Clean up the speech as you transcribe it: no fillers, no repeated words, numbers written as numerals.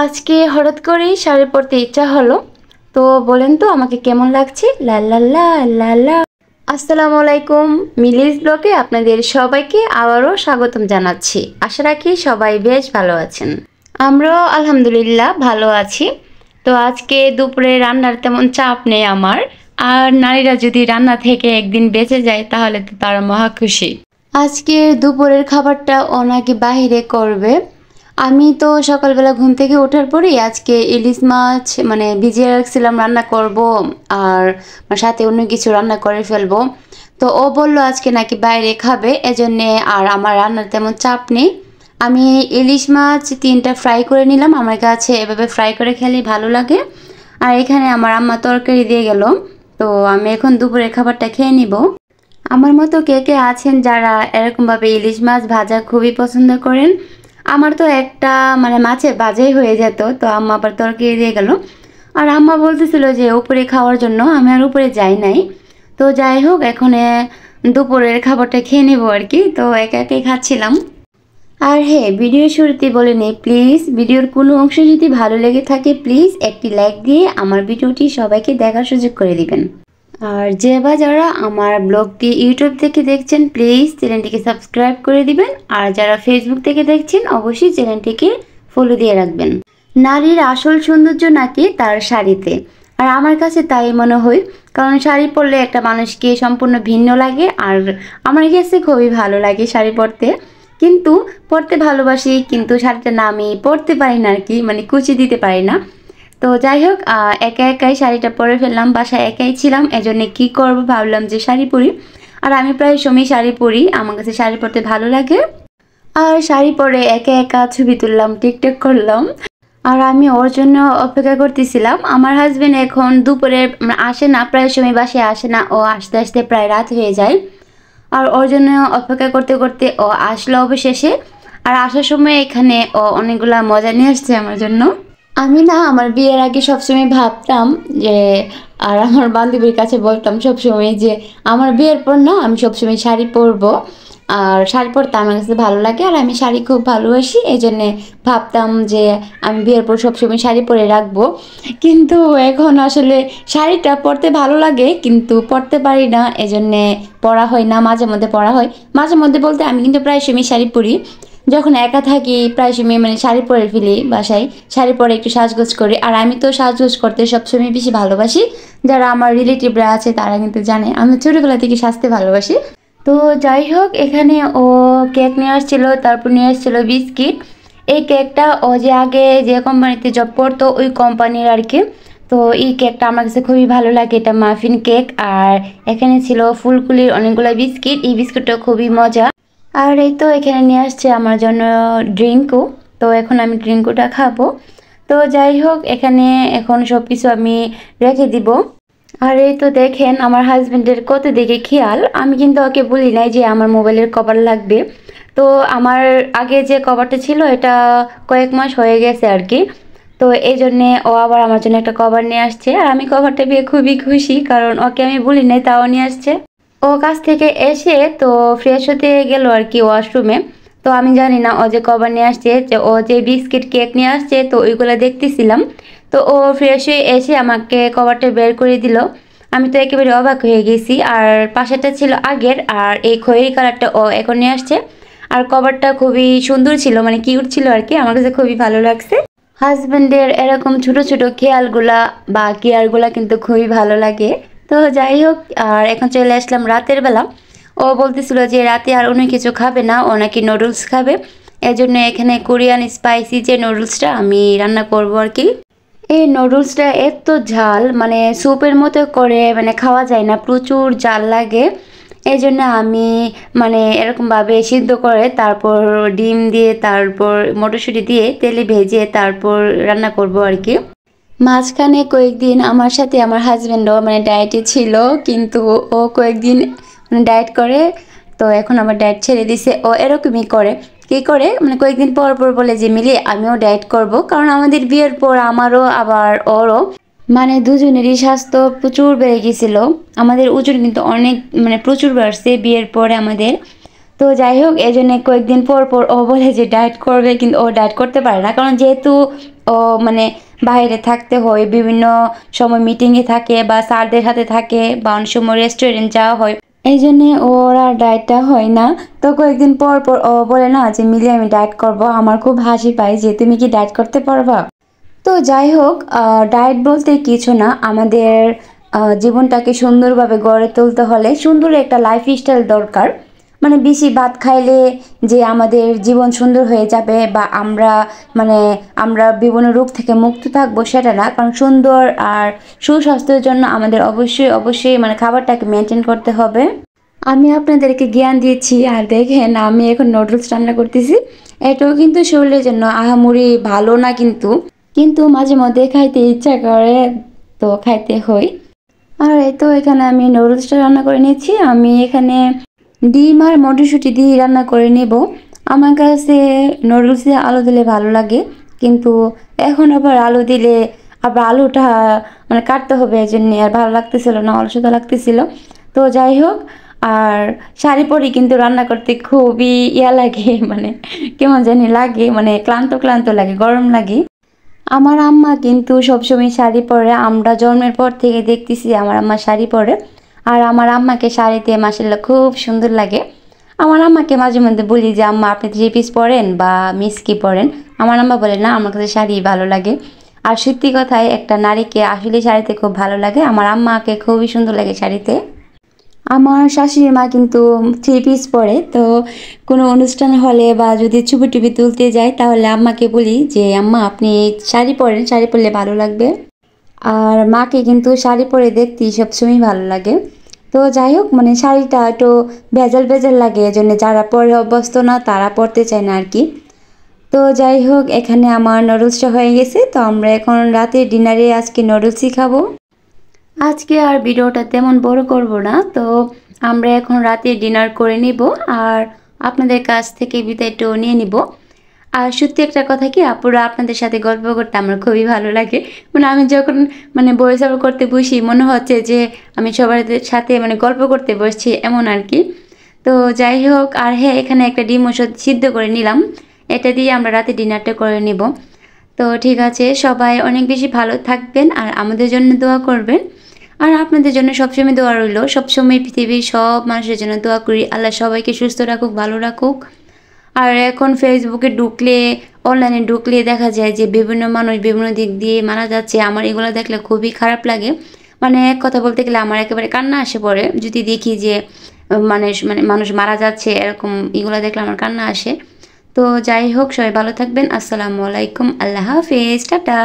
আজকে হঠাৎ করেই শাড়ি পরতে ইচ্ছা হলো। তো বলেন তো আমাকে কেমন লাগছে? লা লা লা লা লা। আসসালামু আলাইকুম, মিলিস ব্লগে আপনাদের সবাইকে আবারও স্বাগতম জানাচ্ছি। আশা রাখি সবাই বেশ ভালো আছেন। আমরাও আলহামদুলিল্লাহ ভালো আছি। তো আজকে দুপুরে রান্নার তেমন চাপ নেই আমার। আর নারীরা যদি রান্না থেকে একদিন বেঁচে যায় তাহলে তো তারা মহা খুশি। আজকের দুপুরের খাবারটা ও নাকি বাহিরে করবে। আমি তো সকালবেলা ঘুম থেকে ওঠার পরেই আজকে ইলিশ মাছ ভিজিয়ে রাখছিলাম রান্না করব, আর সাথে অন্য কিছু রান্না করে ফেলবো। তো ও বলল আজকে নাকি বাইরে খাবে, এজন্যে আর আমার রান্নার তেমন চাপ নেই। আমি ইলিশ মাছ 3টা ফ্রাই করে নিলাম, আমার কাছে এভাবে ফ্রাই করে খেলে ভালো লাগে। আর এখানে আমার আম্মা তরকারি দিয়ে গেল। তো আমি এখন দুপুরের খাবারটা খেয়ে নিব। আমার মতো কে কে আছেন যারা এরকমভাবে ইলিশ মাছ ভাজা খুবই পছন্দ করেন? আমার তো একটা মাছের ভাজাই হয়ে যেত, তো আম্মা আবার তরকারি দিয়ে গেল। আর আম্মা বলতেছিল যে উপরে খাওয়ার জন্য, আমি আর উপরে যাই নাই। তো যাই হোক, এখন দুপুরের খাবারটা খেয়ে নেবো আর কি। তো একা একাই খাচ্ছিলাম। আর হ্যাঁ, ভিডিওর শুরুতে বলে নেই, প্লিজ ভিডিওর কোনো অংশ যদি ভালো লেগে থাকে প্লিজ একটি লাইক দিয়ে আমার ভিডিওটি সবাইকে দেখার সুযোগ করে দিবেন। আর যে বা যারা আমার ব্লগটি ইউটিউব থেকে দেখছেন প্লিজ চ্যানেলটিকে সাবস্ক্রাইব করে দিবেন। আর যারা ফেসবুক থেকে দেখছেন অবশ্যই চ্যানেলটিকে ফলো দিয়ে রাখবেন। নারীর আসল সৌন্দর্য নাকি তার শাড়িতে, আর আমার কাছে তাই মনে হয়। কারণ শাড়ি পরলে একটা মানুষকে সম্পূর্ণ ভিন্ন লাগে, আর আমার কাছে খুবই ভালো লাগে শাড়ি পরতে। কিন্তু পরতে ভালোবাসি, কিন্তু শাড়িটা না আমি পরতে পারি না আর কি, কুচি দিতে পারি না। তো যাই হোক, একা একাই শাড়িটা পরে ফেললাম, বাসায় একাই ছিলাম, এজন্য কি করব ভাবলাম যে শাড়ি পরি। আর আমি প্রায় সময় শাড়ি পরি, আমার কাছে শাড়ি পরতে ভালো লাগে। আর শাড়ি পরে একা একা ছবি তুললাম, টিকটক করলাম। আর আমি ওর জন্য অপেক্ষা করতেছিলাম। আমার হাজবেন্ড এখন দুপুরে আসে না, প্রায় সময় বাসায় আসে না, ও আসতে আসতে প্রায় রাত হয়ে যায়। আর ওর জন্য অপেক্ষা করতে করতে ও আসলো অবশেষে। আর আসার সময় এখানে ও অনেকগুলা মজা নিয়ে আসছে আমার জন্য। আমি না আমার বিয়ের আগে সবসময় ভাবতাম যে, আর আমার বান্ধবীর কাছে বলতাম সবসময় যে আমার বিয়ের পর না আমি সবসময় শাড়ি পরবো। আর শাড়ি পরতে আমার কাছে ভালো লাগে, আর আমি শাড়ি খুব ভালোবাসি, এই জন্যে ভাবতাম যে আমি বিয়ের পর সবসময় শাড়ি পরে রাখবো। কিন্তু এখন আসলে শাড়িটা পরতে ভালো লাগে কিন্তু পরতে পারি না, এজন্যে পরা হয় না। মাঝে মধ্যে পরা হয়, মাঝে মধ্যে বলতে আমি কিন্তু প্রায় সময় শাড়ি পরি। যখন একা থাকি প্রায় সময় শাড়ি পরে ফেলি বাসায়, শাড়ি পরে একটু সাজগোজ করি। আর আমি তো সাজগোজ করতে সবসময় বেশি ভালোবাসি। যারা আমার রিলেটিভরা আছে তারা কিন্তু জানে আমি ছোটোবেলা থেকে সাজতে ভালোবাসি। তো যাই হোক, এখানে ও কেক নিয়ে আসছিলো, তারপর নিয়ে আসছিলো বিস্কিট। এই কেকটা ও যে আগে যে কোম্পানিতে জব করতো ওই কোম্পানির আর কি। তো এই কেকটা আমার কাছে খুবই ভালো লাগে, এটা মাফিন কেক। আর এখানে ছিল ফুলকুলির অনেকগুলো বিস্কিট, এই বিস্কিটটা খুবই মজা। আর এই তো এখানে নিয়ে আসছে আমার জন্য ড্রিঙ্কও। তো এখন আমি ড্রিঙ্কটা খাবো। তো যাই হোক, এখানে এখন সব কিছু আমি রেখে দিব। আর এই তো দেখেন আমার হাজবেন্ডের কত দিকে খেয়াল, আমি কিন্তু ওকে বলি নাই যে আমার মোবাইলের কভার লাগবে। তো আমার আগে যে কভারটা ছিল এটা কয়েক মাস হয়ে গেছে আর কি। তো এই জন্যে ও আবার আমার জন্য একটা কভার নিয়ে আসছে, আর আমি কভারটা পেয়ে খুবই খুশি, কারণ ওকে আমি বলি নাই তাও নিয়ে আসছে। ও কাছ থেকে এসে তো ফ্রেশ হতে গেল আর কি ওয়াশরুমে। তো আমি জানি না ও যে কভার নিয়ে আসছে, যে ও যে বিস্কিট কেক নিয়ে আসছে, তো ওইগুলো দেখতেছিলাম। তো ও ফ্রেশ হয়ে এসে আমাকে কভারটা বের করে দিল। আমি তো একেবারে অবাক হয়ে গেছি। আর পাশেরটা ছিল আগের, আর এই খয়েরি কালারটা ও এখন নিয়ে আসছে। আর কভারটা খুবই সুন্দর ছিল, কিউট ছিল আর কি, আমার কাছে খুবই ভালো লাগছে। হাজবেন্ডের এরকম ছোট ছোট খেয়ালগুলা বা কেয়ারগুলা কিন্তু খুবই ভালো লাগে। তো যাই হোক, আর এখন চলে আসলাম রাতের বেলা। ও বলতেছিল যে রাতে আর অন্য কিছু খাবে না, ও নাকি নুডলস খাবে। এজন্য এখানে কোরিয়ান স্পাইসি যে নুডলসটা আমি রান্না করবো আর কি। এই নুডলসটা এত ঝাল, স্যুপের মতো করে খাওয়া যায় না, প্রচুর ঝাল লাগে। এই জন্য আমি এরকমভাবে সিদ্ধ করে তারপর ডিম দিয়ে তারপর মটরশুঁটি দিয়ে তেলে ভেজে তারপর রান্না করব আর কি। মাঝখানে কয়েকদিন আমার সাথে আমার হাজব্যান্ডও ডায়েটে ছিল, কিন্তু ও কয়েকদিন ডায়েট করে, তো এখন আমার ডায়েট ছেড়ে দিছে। ও এরকমই করে, কী করে কয়েকদিন পর পর বলে যে মিলি আমিও ডায়েট করব, কারণ আমাদের বিয়ের পর আমারও আবার ওরও দুজনেরই স্বাস্থ্য প্রচুর বেড়ে গেছিলো। আমাদের ওজন কিন্তু অনেক প্রচুর বাড়ছে বিয়ের পরে আমাদের। তো তো যাই হোক, এই জন্য কয়েকদিন পর পর ও বলে যে ডায়েট করবে, কিন্তু ও ডায়েট করতে পারে না, কারণ যেহেতু ও মানে বাইরে থাকতে হয়, বিভিন্ন সময় মিটিংয়ে থাকে বা স্যারদের সাথে থাকে বা অনেক সময় রেস্টুরেন্ট যাওয়া হয়, এই জন্যে ওর আর ডায়েটটা হয় না। তো কয়েকদিন পর পর ও বলে না যে মিলি আমি ডায়েট করব। আমার খুব হাসি পায় যে তুমি কি ডায়েট করতে পারবা। তো যাই হোক, ডায়েট বলতে কিছু না, আমাদের জীবনটাকে সুন্দরভাবে গড়ে তুলতে হলে সুন্দর একটা লাইফস্টাইল দরকার। মানে বেশি ভাত খাইলে যে আমাদের জীবন সুন্দর হয়ে যাবে বা মানে আমরা বিভিন্ন রোগ থেকে মুক্ত থাকবো সেটা না, কারণ সুন্দর আর সুস্বাস্থ্যের জন্য আমাদের অবশ্যই অবশ্যই মানে খাবারটাকে মেনটেন করতে হবে। আমি আপনাদেরকে জ্ঞান দিয়েছি, আর দেখেন আমি এখন নুডলস রান্না করতেছি। এটাও কিন্তু শরীরের জন্য আহামরি ভালো না, কিন্তু কিন্তু মাঝে মধ্যে খাইতে ইচ্ছা করে, তো খাইতে হয়। আর এই তো এখানে আমি নুডলসটা রান্না করে নিয়েছি। আমি এখানে ডিম আর মটরশুঁটি দিয়ে রান্না করে নেব। আমার কাছে নুডলস দিয়ে আলু দিলে ভালো লাগে, কিন্তু এখন আবার আলু দিলে আবার আলুটা মানে কাটতে হবে, এই জন্য আর ভালো লাগতেছিল না, অলসতা লাগতেছিল। তো যাই হোক, আর শাড়ি পরে কিন্তু রান্না করতে খুবই লাগে, মানে কেমন জানি লাগে, মানে ক্লান্ত ক্লান্ত লাগে, গরম লাগে। আমার আম্মা কিন্তু সবসময় শাড়ি পরে, আমরা জন্মের পর থেকে দেখতেছি আমার আম্মা শাড়ি পরে। আর আমার আম্মাকে শাড়িতে মাসাল্লাহ খুব সুন্দর লাগে। আমার আম্মাকে মাঝে মধ্যে বলি যে আম্মা আপনি থ্রি পিস পরেন বা মিসকি পরেন। আমার আম্মা বলে না, আমার কাছে শাড়ি ভালো লাগে। আর সত্যি কথায় একটা নারীকে আসলে শাড়িতে খুব ভালো লাগে। আমার আম্মাকে খুবই সুন্দর লাগে শাড়িতে। আমার শাশুড়ি মা কিন্তু থ্রি পিস পরে, তো কোনো অনুষ্ঠান হলে বা যদি ছবি টুবি তুলতে যাই তাহলে আম্মাকে বলি যে আম্মা আপনি শাড়ি পরেন, শাড়ি পরলে ভালো লাগবে। আর মাকে কিন্তু শাড়ি পরে দেখতেই সবসময় ভালো লাগে। তো যাই হোক, মানে শাড়িটা একটু ভেজাল ভেজাল লাগে, এজন্য যারা পরে অভ্যস্ত না তারা পরতে চায় না আর কি। তো যাই হোক, এখানে আমার নুডলসটা হয়ে গেছে। তো আমরা এখন রাতে ডিনারে আজকে নুডলসই খাবো। আজকে আর ভিডিওটা তেমন বড় করব না, তো আমরা এখন রাতে ডিনার করে নিব আর আপনাদের কাছ থেকে বিদায়টা নিয়ে নিব। আর সত্যি একটা কথা কি আপুরা, আপনাদের সাথে গল্প করতে আমার খুবই ভালো লাগে। মানে আমি যখন মানে ভয়েস ওভার করতে বসি মনে হচ্ছে যে আমি সবার সাথে মানে গল্প করতে বসছি, এমন আর কি। তো যাই হোক, আর হ্যাঁ এখানে একটা ডিম ওষুধ সিদ্ধ করে নিলাম, এটা দিয়ে আমরা রাতে ডিনারটা করে নিব। তো ঠিক আছে, সবাই অনেক বেশি ভালো থাকবেন আর আমাদের জন্য দোয়া করবেন। আর আপনাদের জন্য সবসময় দোয়া রইল, সবসময় পৃথিবীর সব মানুষের জন্য দোয়া করি, আল্লাহ সবাইকে সুস্থ রাখুক, ভালো রাখুক। আর এখন ফেসবুকে ঢুকলে, অনলাইনে ঢুকলে দেখা যায় যে বিভিন্ন মানুষ বিভিন্ন দিক দিয়ে মারা যাচ্ছে। আমার এগুলো দেখলে খুবই খারাপ লাগে। মানে এক কথা বলতে গেলে আমার একেবারে কান্না আসে পড়ে যদি দেখি যে মানুষ মারা যাচ্ছে, এরকম এগুলো দেখলে আমার কান্না আসে। তো যাই হোক, সবাই ভালো থাকবেন। আসসালামু আলাইকুম, আল্লাহ হাফেজ, টাটা।